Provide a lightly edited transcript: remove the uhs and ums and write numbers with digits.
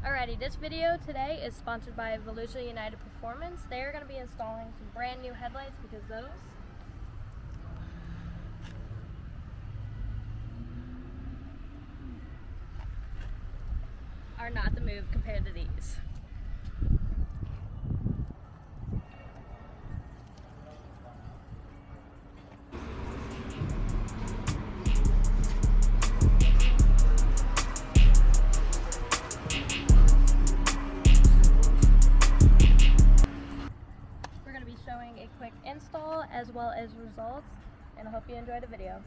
Alrighty, this video today is sponsored by Volusia United Performance. They are going to be installing some brand new headlights because those are not the move compared to these. We're going to be showing a quick install as well as results, and I hope you enjoy the video.